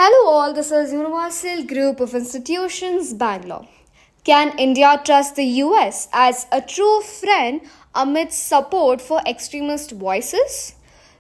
Hello all, this is Universal Group of Institutions, Bangalore. Can India trust the US as a true friend amidst support for extremist voices?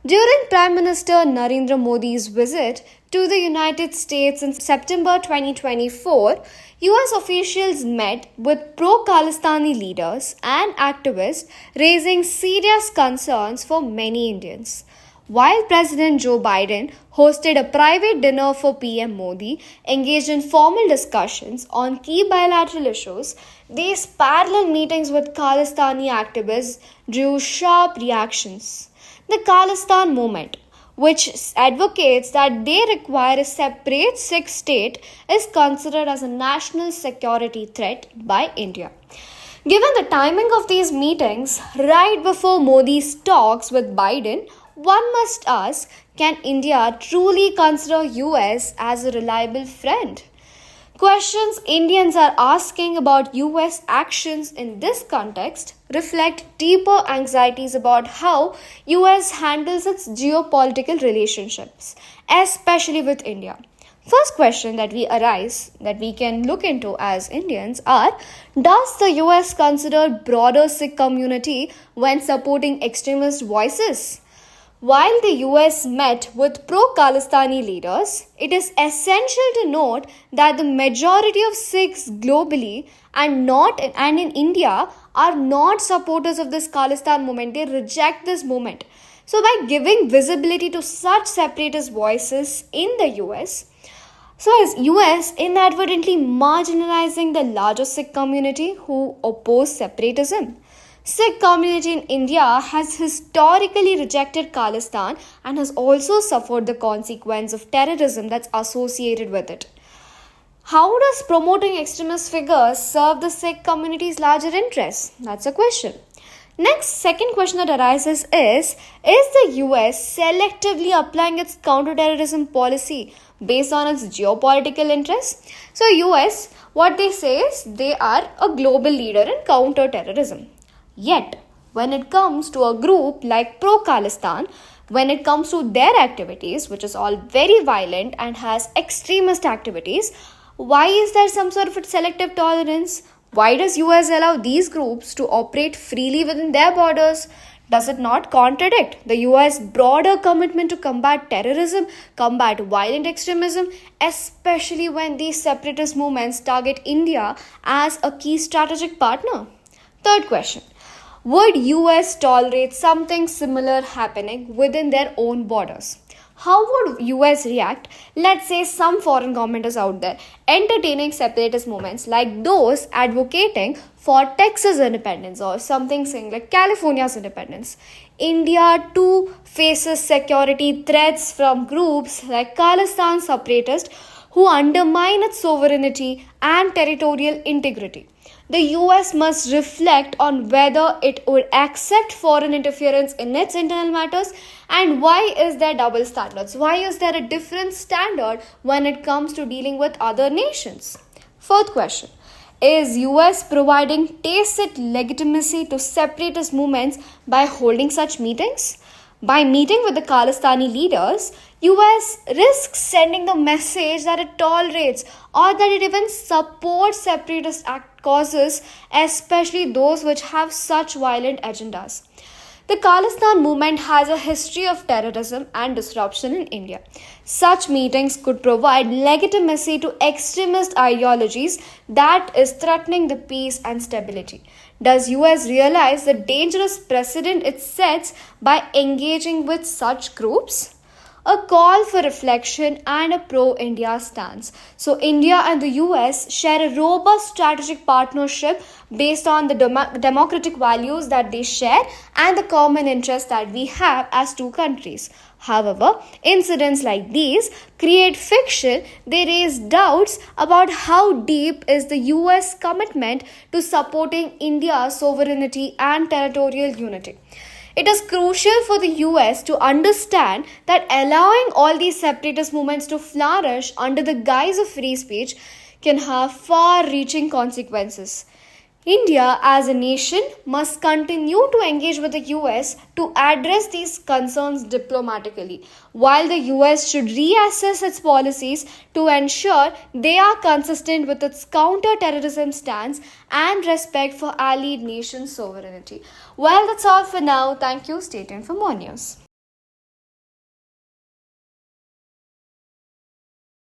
During Prime Minister Narendra Modi's visit to the United States in September 2024, US officials met with pro-Khalistani leaders and activists raising serious concerns for many Indians. While President Joe Biden hosted a private dinner for PM Modi, engaged in formal discussions on key bilateral issues, these parallel meetings with Khalistani activists drew sharp reactions. The Khalistan movement, which advocates that they require a separate Sikh state, is considered as a national security threat by India. Given the timing of these meetings, right before Modi's talks with Biden, one must ask, can India truly consider US as a reliable friend? Questions Indians are asking about US actions in this context reflect deeper anxieties about how US handles its geopolitical relationships, especially with India. First question that we can look into as Indians are, does the US consider broader Sikh community when supporting extremist voices? While the US met with pro-Khalistani leaders, it is essential to note that the majority of Sikhs globally and in India are not supporters of this Khalistan movement. They reject this movement. So by giving visibility to such separatist voices in the US, is US inadvertently marginalizing the larger Sikh community who oppose separatism? Sikh community in India has historically rejected Khalistan and has also suffered the consequence of terrorism that's associated with it. How does promoting extremist figures serve the Sikh community's larger interests? That's a question. Next, second question that arises is the US selectively applying its counterterrorism policy based on its geopolitical interests? So US, what they say is they are a global leader in counterterrorism. Yet, when it comes to a group like pro-Khalistan, when it comes to their activities, which is all very violent and has extremist activities, why is there some sort of a selective tolerance? Why does US allow these groups to operate freely within their borders? Does it not contradict the US broader commitment to combat terrorism, combat violent extremism, especially when these separatist movements target India as a key strategic partner? Third question. Would US tolerate something similar happening within their own borders? How would US react? Let's say some foreign government is out there entertaining separatist movements like those advocating for Texas independence or something saying like California's independence. India too faces security threats from groups like Khalistan separatists who undermine its sovereignty and territorial integrity. The US must reflect on whether it would accept foreign interference in its internal matters and why is there double standards? Why is there a different standard when it comes to dealing with other nations? Fourth question. Is US providing tacit legitimacy to separatist movements by holding such meetings? By meeting with the Khalistani leaders, US risks sending the message that it tolerates or that it even supports separatist causes, especially those which have such violent agendas. The Khalistan movement has a history of terrorism and disruption in India. Such meetings could provide legitimacy to extremist ideologies that is threatening the peace and stability. Does US realize the dangerous precedent it sets by engaging with such groups? A call for reflection and a pro-India stance. So India and the US share a robust strategic partnership based on the democratic values that they share and the common interests that we have as two countries. However, incidents like these create friction. They raise doubts about how deep is the US commitment to supporting India's sovereignty and territorial unity. It is crucial for the US to understand that allowing all these separatist movements to flourish under the guise of free speech can have far-reaching consequences. India, as a nation, must continue to engage with the US to address these concerns diplomatically, while the US should reassess its policies to ensure they are consistent with its counter-terrorism stance and respect for allied nations' sovereignty. Well, that's all for now. Thank you. Stay tuned for more news.